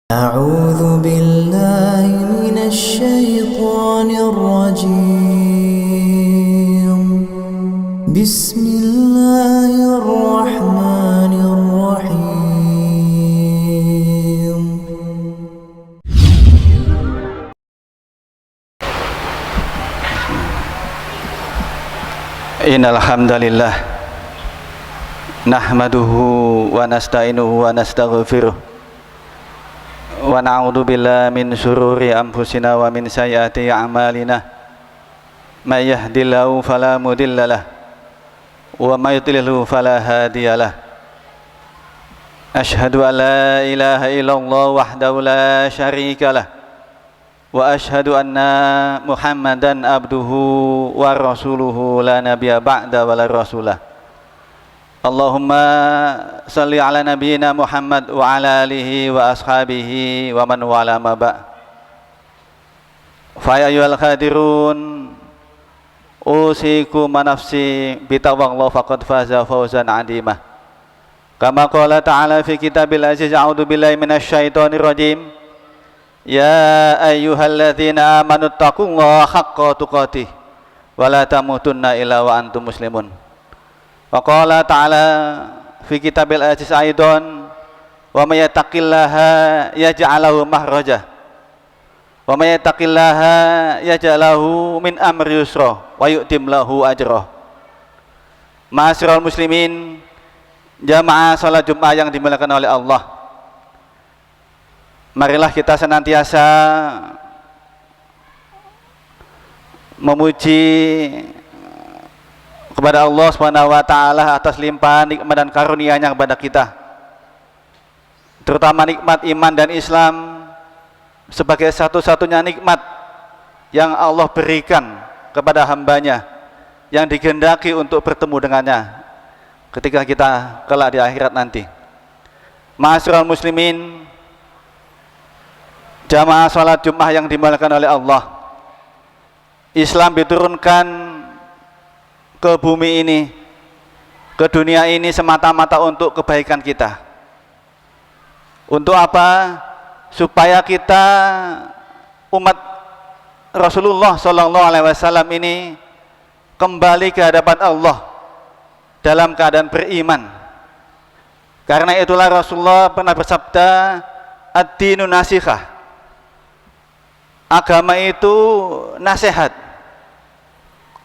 أعوذ بالله من الشيطان الرجيم بسم الله الرحمن الرحيم Innal hamdalillah nahmaduhu wa nasta'inuhu wa nastaghfiruh wa na'udzu billahi min syururi anfusina wa min sayyiati a'malina may yahdihillahu fala mudhillalah wa may yudlilhu fala hadiyalah. Asyhadu an la ilaha illallah wahdahu la syarikalah wa asyhadu anna Muhammadan abduhu wa rasuluhu la nabiyya ba'da wa la rasulah. Allahumma salli ala nabiyyina Muhammad wa ala alihi wa ashabihi wa man wala ma ba'. Fa ayyuhal khadirun usikum wa nafsi bitaqwallah faqad faza fawzan 'azima. Kama qala ta'ala fi kitabil aziz, a'udzu billahi minasyaitonir rajim. Ya ayyuhalladzina amanu taqullaha haqqa tuqatih wa la tamutunna illa wa antum muslimun. Wa qala ta'ala fi kitabil aziz aidan, wa may yattaqillaha yaj'al lahu makhraja wa may yattaqillaha yaj'al lahu min amri yusra wa yu'tim lahu ajrah. Ma'asyiral muslimin, jamaah salat Jumat yang dimuliakan oleh Allah, marilah kita senantiasa memuji kepada Allah Subhanahu wa taala atas limpahan nikmat dan karunia-Nya kepada kita, terutama nikmat iman dan Islam sebagai satu-satunya nikmat yang Allah berikan kepada hambanya yang dikehendaki untuk bertemu dengannya ketika kita kelak di akhirat nanti. Ma'asyiral muslimin, jamaah salat Jumat yang dimuliakan oleh Allah, Islam diturunkan ke bumi ini, ke dunia ini semata-mata untuk kebaikan kita. Untuk apa? Supaya kita umat Rasulullah SAW ini kembali ke hadapan Allah dalam keadaan beriman. Karena itulah Rasulullah pernah bersabda, ad-dinu nasihah, agama itu nasihat.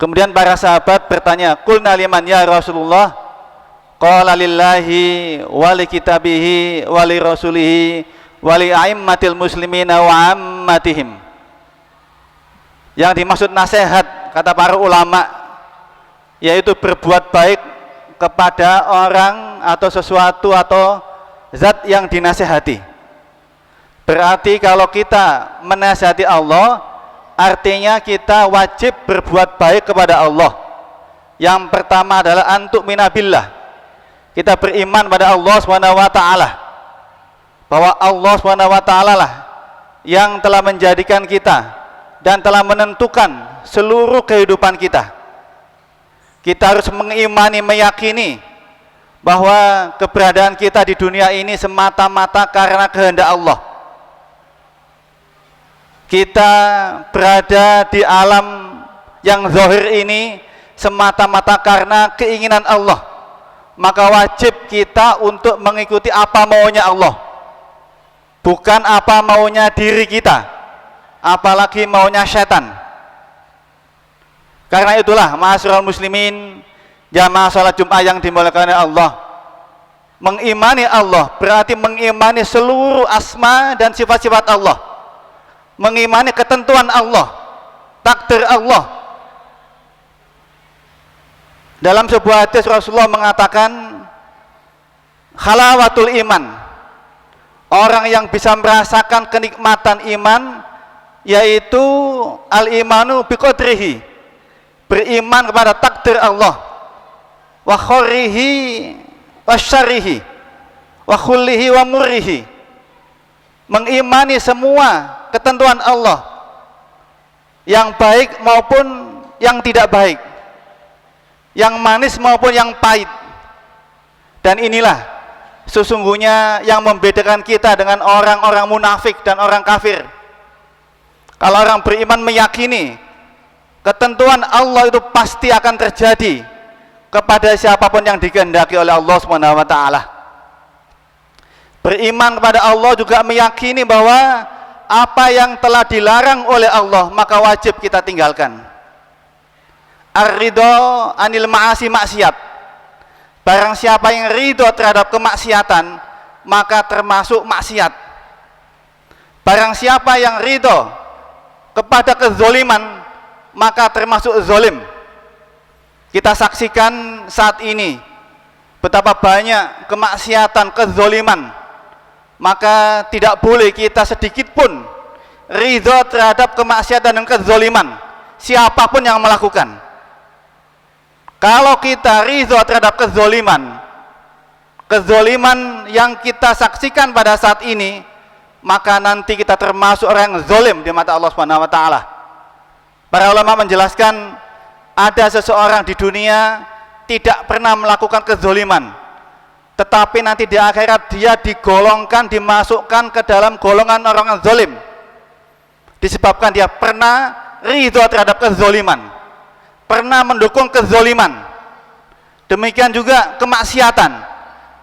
Kemudian para sahabat bertanya, qulna liman ya Rasulullah? Qala lillahi wa li kitabihi wa li rasulihi wa li a'immatil muslimina wa ammatihim. Yang dimaksud nasihat, kata para ulama, yaitu berbuat baik kepada orang atau sesuatu atau zat yang dinasihati. Berarti kalau kita menasihati Allah, artinya kita wajib berbuat baik kepada Allah. Yang pertama adalah antuk minabillah, kita beriman pada Allah Subhanahu wa taala, bahwa Allah Subhanahu wa taala lah yang telah menjadikan kita dan telah menentukan seluruh kehidupan kita. Kita harus mengimani, meyakini bahwa keberadaan kita di dunia ini semata-mata karena kehendak Allah. Kita berada di alam yang zahir ini semata-mata karena keinginan Allah. Maka wajib kita untuk mengikuti apa maunya Allah, bukan apa maunya diri kita, apalagi maunya setan. Karena itulah, ma'asyiral muslimin, jamaah salat Jumat yang dimuliakan oleh Allah, mengimani Allah berarti mengimani seluruh asma dan sifat-sifat Allah, mengimani ketentuan Allah, takdir Allah. Dalam sebuah hadis Rasulullah mengatakan, halawatul iman, orang yang bisa merasakan kenikmatan iman, yaitu al-imanu biqadrihi, beriman kepada takdir Allah, wa khairihi wa syarrihi wa khullihi wa murrihi, mengimani semua ketentuan Allah, yang baik maupun yang tidak baik, yang manis maupun yang pahit. Dan inilah sesungguhnya yang membedakan kita dengan orang-orang munafik dan orang kafir, kalau orang beriman meyakini ketentuan Allah itu pasti akan terjadi kepada siapapun yang dikehendaki oleh Allah Subhanahu wa taala. Beriman kepada Allah juga meyakini bahwa apa yang telah dilarang oleh Allah maka wajib kita tinggalkan. Ar-ridho anil ma'asi maksiat. Barang siapa yang ridho terhadap kemaksiatan maka termasuk maksiat. Barang siapa yang ridho kepada kezoliman maka termasuk zolim. Kita saksikan saat ini betapa banyak kemaksiatan, kezoliman, maka tidak boleh kita sedikit pun ridho terhadap kemaksiatan dan kezoliman siapapun yang melakukan. Kalau kita ridho terhadap kezoliman yang kita saksikan pada saat ini, maka nanti kita termasuk orang yang zolim di mata Allah Subhanahu wa taala. Para ulama menjelaskan, ada seseorang di dunia tidak pernah melakukan kezoliman, tetapi nanti di akhirat dia digolongkan, dimasukkan ke dalam golongan orang yang zolim, disebabkan dia pernah ridho terhadap kezoliman, pernah mendukung kezoliman. Demikian juga kemaksiatan,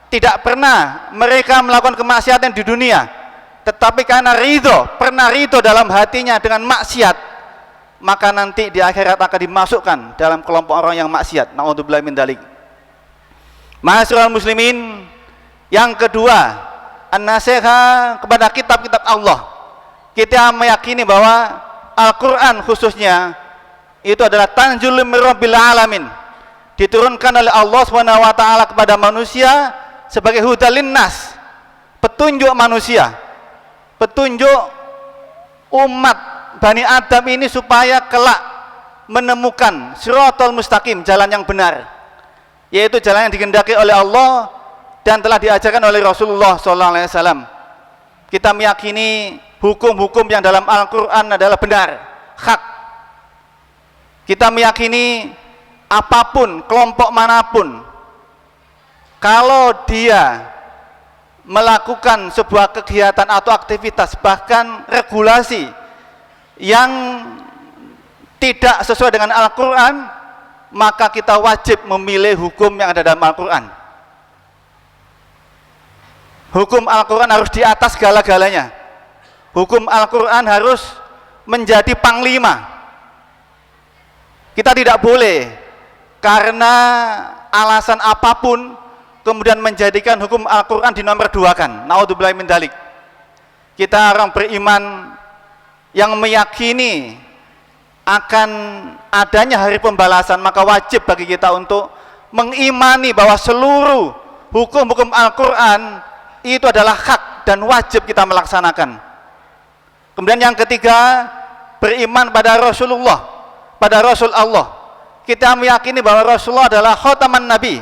tidak pernah mereka melakukan kemaksiatan di dunia, tetapi karena pernah ridho dalam hatinya dengan maksiat, maka nanti di akhirat akan dimasukkan dalam kelompok orang yang maksiat. Na'udzubillahi min dzalik. Ma'asyiral muslimin, yang kedua, an-nasiha kepada kitab-kitab Allah. Kita meyakini bahwa Al-Quran khususnya itu adalah tanzilun min rabbil alamin, diturunkan oleh Allah Subhanahu wa taala kepada manusia sebagai hudal linnas, petunjuk manusia, petunjuk umat Bani Adam ini supaya kelak menemukan shiratal mustaqim, jalan yang benar, yaitu jalan yang dikehendaki oleh Allah dan telah diajarkan oleh Rasulullah SAW. Kita meyakini hukum-hukum yang dalam Al-Quran adalah benar, hak. Kita meyakini apapun, kelompok manapun, kalau dia melakukan sebuah kegiatan atau aktivitas, bahkan regulasi yang tidak sesuai dengan Al-Quran, maka kita wajib memilih hukum yang ada dalam Al-Quran. Hukum Al-Quran harus di atas segala-galanya. Hukum Al-Quran harus menjadi panglima. Kita tidak boleh karena alasan apapun kemudian menjadikan hukum Al-Quran dinomor duakan. Na'udzubillahi min dzalik. Kita orang beriman yang meyakini akan adanya hari pembalasan, maka wajib bagi kita untuk mengimani bahwa seluruh hukum-hukum Al-Quran itu adalah hak dan wajib kita melaksanakan. Kemudian yang ketiga, beriman pada Rasulullah, pada Rasul Allah. Kita meyakini bahwa Rasulullah adalah khataman Nabi.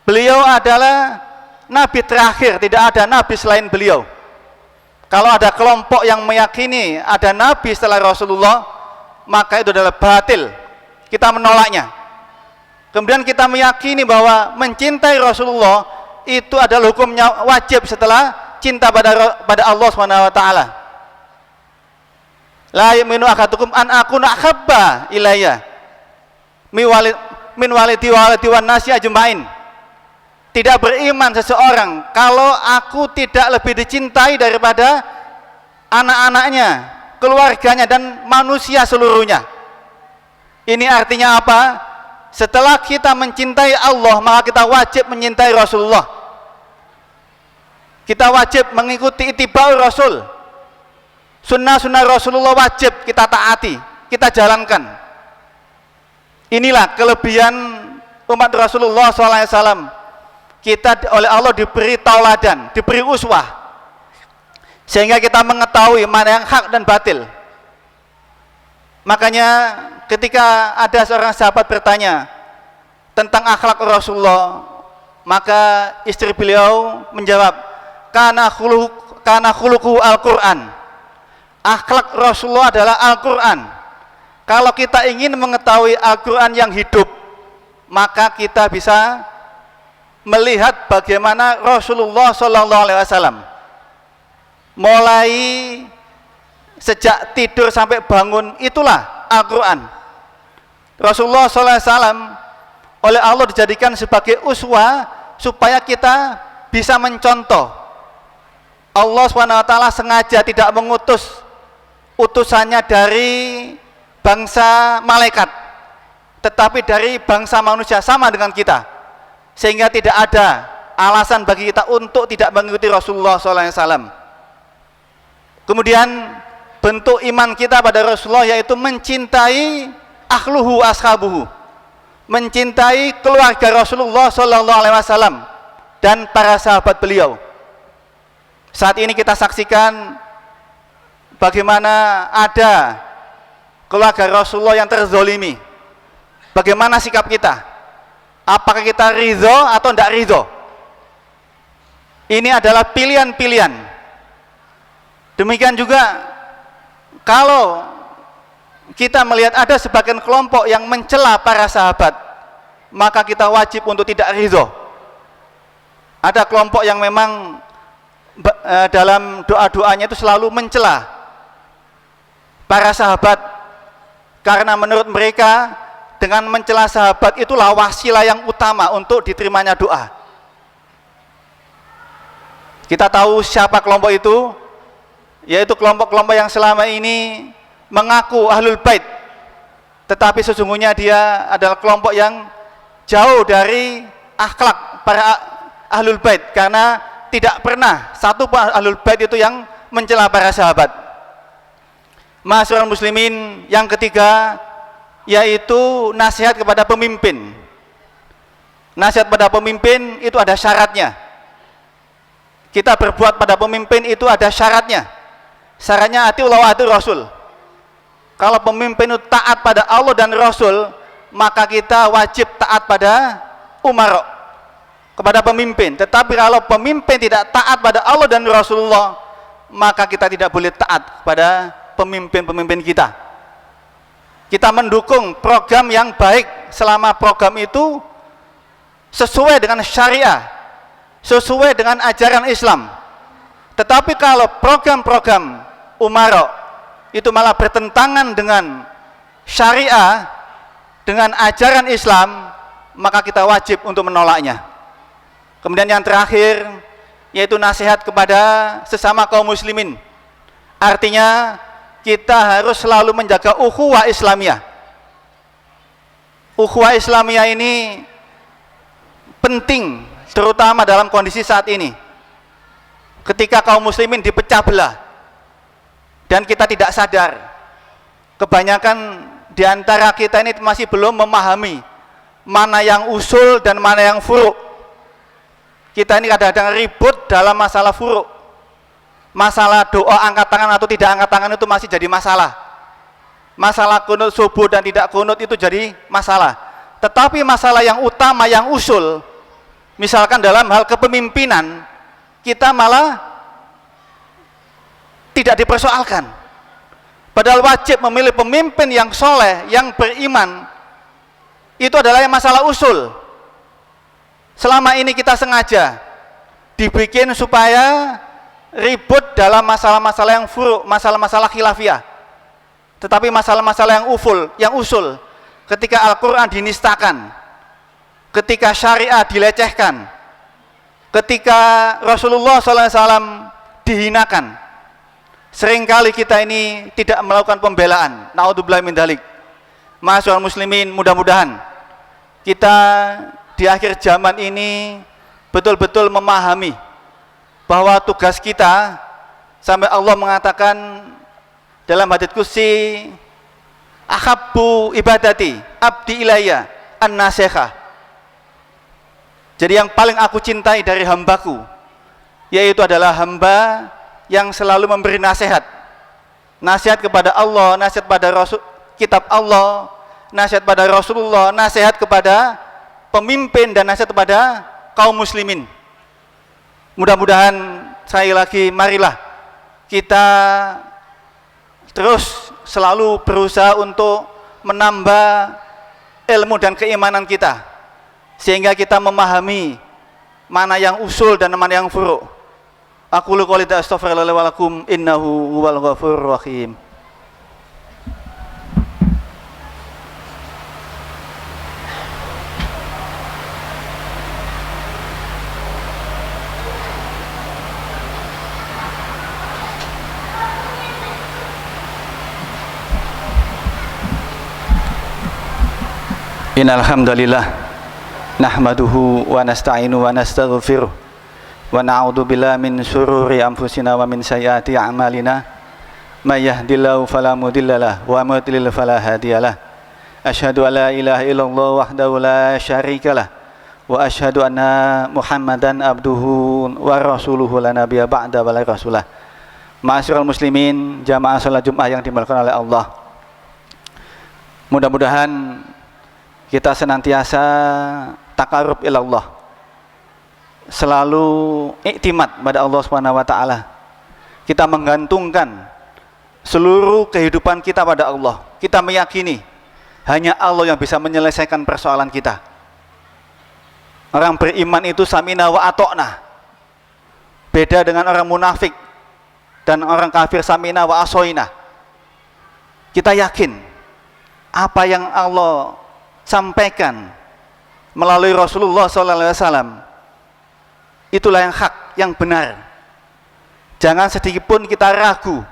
Beliau adalah Nabi terakhir, tidak ada Nabi selain beliau. Kalau ada kelompok yang meyakini ada Nabi setelah Rasulullah, maka itu adalah batil. Kita menolaknya. Kemudian kita meyakini bahwa mencintai Rasulullah itu adalah hukumnya wajib setelah cinta pada Allah Subhanahu wa taala. La yu'minu ahadukum an akuna ahabba ilayya min walidi wan nasi ajmain. Tidak beriman seseorang kalau aku tidak lebih dicintai daripada anak-anaknya, keluarganya, dan manusia seluruhnya. Ini artinya apa? Setelah kita mencintai Allah, maka kita wajib mencintai Rasulullah. Kita wajib mengikuti itibau Rasul. Sunnah-sunnah Rasulullah wajib kita taati, kita jalankan. Inilah kelebihan umat Rasulullah SAW. Kita oleh Allah diberi tauladan, diberi uswah, sehingga kita mengetahui mana yang hak dan batil. Makanya ketika ada seorang sahabat bertanya tentang akhlak Rasulullah, maka istri beliau menjawab, kana khuluquhu Al-Quran. Akhlak Rasulullah adalah Al-Quran. Kalau kita ingin mengetahui Al-Quran yang hidup, maka kita bisa melihat bagaimana Rasulullah Shallallahu Alaihi Wasallam mulai sejak tidur sampai bangun, itulah Al-Quran. Rasulullah Shallallahu Alaihi Wasallam oleh Allah dijadikan sebagai uswah supaya kita bisa mencontoh. Allah SWT sengaja tidak mengutus utusannya dari bangsa malaikat, tetapi dari bangsa manusia sama dengan kita, sehingga tidak ada alasan bagi kita untuk tidak mengikuti Rasulullah SAW. Kemudian bentuk iman kita pada Rasulullah yaitu mencintai akhluhu ashabuhu, mencintai keluarga Rasulullah SAW dan para sahabat beliau. Saat ini kita saksikan bagaimana ada keluarga Rasulullah yang terzolimi. Bagaimana sikap kita? Apakah kita ridho atau tidak ridho? Ini adalah pilihan-pilihan. Demikian juga kalau kita melihat ada sebagian kelompok yang mencela para sahabat, maka kita wajib untuk tidak ridho. Ada kelompok yang memang dalam doa-doanya itu selalu mencela para sahabat, karena menurut mereka dengan mencela sahabat itulah wasilah yang utama untuk diterimanya doa. Kita tahu siapa kelompok itu, yaitu kelompok-kelompok yang selama ini mengaku ahlul bait, tetapi sesungguhnya dia adalah kelompok yang jauh dari akhlak para ahlul bait, karena tidak pernah satu pun ahlul bait itu yang mencela para sahabat. Ma'asyiral muslimin, yang ketiga yaitu nasihat kepada pemimpin. Nasihat pada pemimpin itu ada syaratnya. Kita berbuat pada pemimpin itu ada syaratnya. Syaratnya atiullah wa atiur rasul. Kalau pemimpin itu taat pada Allah dan Rasul, maka kita wajib taat pada umara, kepada pemimpin. Tetapi kalau pemimpin tidak taat pada Allah dan Rasulullah, maka kita tidak boleh taat pada pemimpin-pemimpin kita. Kita mendukung program yang baik selama program itu sesuai dengan syariah, sesuai dengan ajaran Islam. Tetapi kalau program-program umara itu malah bertentangan dengan syariah, dengan ajaran Islam, maka kita wajib untuk menolaknya. Kemudian yang terakhir yaitu nasihat kepada sesama kaum muslimin. Artinya kita harus selalu menjaga ukhuwah Islamiyah. Ukhuwah Islamiyah ini penting, terutama dalam kondisi saat ini, ketika kaum muslimin dipecah belah dan kita tidak sadar. Kebanyakan di antara kita ini masih belum memahami mana yang usul dan mana yang furu'. Kita ini kadang-kadang ribut dalam masalah furu'. Masalah doa angkat tangan atau tidak angkat tangan itu masih jadi masalah. Masalah kunut subuh dan tidak kunut itu jadi masalah. Tetapi masalah yang utama, yang usul, misalkan dalam hal kepemimpinan, kita malah tidak dipersoalkan. Padahal wajib memilih pemimpin yang soleh, yang beriman. Itu adalah yang masalah usul. Selama ini kita sengaja dibikin supaya ribut dalam masalah-masalah yang furu', masalah-masalah khilafiyah. Tetapi masalah-masalah yang usul, ketika Al-Quran dinistakan, ketika syariah dilecehkan, ketika Rasulullah SAW dihinakan, seringkali kita ini tidak melakukan pembelaan. Na'udzubillah min dzalik. Ma'asyiral muslimin, mudah-mudahan kita di akhir zaman ini betul-betul memahami bahwa tugas kita, sampai Allah mengatakan dalam hadits qudsi, ahabbu ibadati abdi ilayya an-nasihah. Jadi yang paling aku cintai dari hambaku, yaitu adalah hamba yang selalu memberi nasihat. Nasihat kepada Allah, nasihat pada Rasul, kitab Allah, nasihat pada Rasulullah, nasihat kepada pemimpin, dan nasihat kepada kaum muslimin. Mudah-mudahan, sekali lagi, marilah kita terus selalu berusaha untuk menambah ilmu dan keimanan kita, sehingga kita memahami mana yang usul dan mana yang furu'. Aqulu qouli astaghfirullah wa lakum innahu huwal ghafurur rahim. Innal hamdalillah nahmaduhu wa nasta'inu wa nastaghfiruh wa na'udzu billahi min syururi anfusina wa min sayyiati a'malina may yahdihillahu fala mudhillalah wa may yudlil fala hadiyalah. Asyhadu an la ilaha illallah wahdahu la syarikalah wa asyhadu anna Muhammadan abduhu wa rasuluhu la nabiyya ba'da wa la rasulah. Ma'asyiral muslimin, jamaah salat Jumat yang dimuliakan oleh Allah. Mudah-mudahan kita senantiasa takarub ilallah, selalu iktimat pada Allah Subhanahu wa taala. Kita menggantungkan seluruh kehidupan kita pada Allah. Kita meyakini hanya Allah yang bisa menyelesaikan persoalan kita. Orang beriman itu samina wa atokna. Beda dengan orang munafik dan orang kafir samina wa asoina. Kita yakin apa yang Allah sampaikan melalui Rasulullah SAW, itulah yang hak, yang benar. Jangan sedikit pun kita ragu.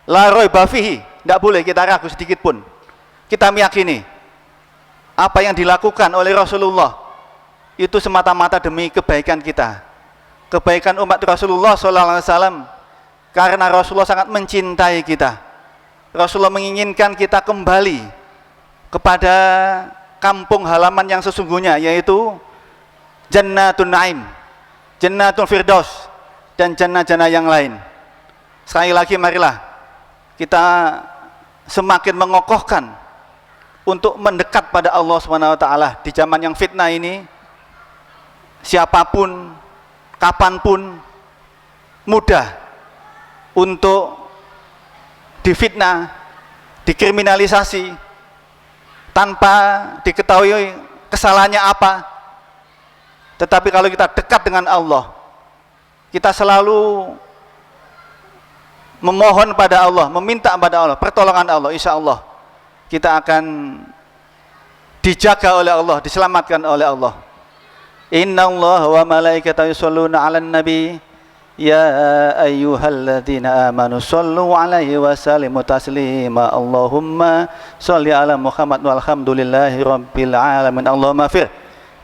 La raiba fihi, tidak boleh kita ragu sedikit pun. Kita meyakini apa yang dilakukan oleh Rasulullah itu semata-mata demi kebaikan kita, kebaikan umat Rasulullah SAW. Karena Rasulullah sangat mencintai kita. Rasulullah menginginkan kita kembali kepada kampung halaman yang sesungguhnya, yaitu Jannatun Naim, Jannatul Firdaus, dan jannah-jannah yang lain. Sekali lagi, marilah kita semakin mengokohkan untuk mendekat pada Allah SWT di zaman yang fitnah ini. Siapapun, kapanpun mudah untuk difitnah, dikriminalisasi tanpa diketahui kesalahannya apa. Tetapi kalau kita dekat dengan Allah, kita selalu memohon pada Allah, meminta pada Allah, pertolongan Allah, insya Allah kita akan dijaga oleh Allah, diselamatkan oleh Allah. Inna Allah wa malaikatahu yusholluna 'alan nabi ya ayyuhalladzina amanu shollu 'alaihi wa sallimu taslima. Allahumma sholli 'ala Muhammad walhamdulillahi rabbil alamin. Allahumma fir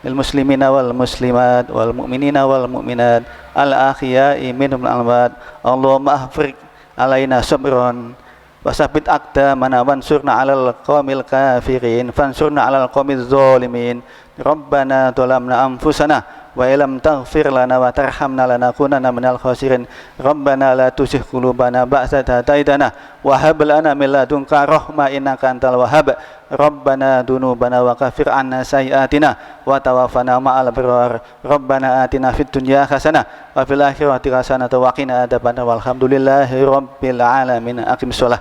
lil muslimina wal muslimat wal mu'minina wal mu'minat al ahya'i minhum al amwat. Allahumma ahfir alaina sabran wa sabbit aqdamana wansurna 'alal qaumil kafirin fansurna 'alal qaumiz zalimin. Rabbana zalamna anfusana wa illam taghfir lana wa tarhamna lanakunanna minal khasirin. Rabbana la tuzigh qulubana ba'da idh hadaitana wa hab lana min ladunka rahmah innaka antal wahhab. Rabbana dunubana wa kaffir 'anna sayyi'atina wa tawaffana ma'al abrar. Rabbana atina fid dunya hasanah wa fil akhirati hasanah wa qina adzabannar. Walhamdulillahi rabbil alamin. Aqimis shalah.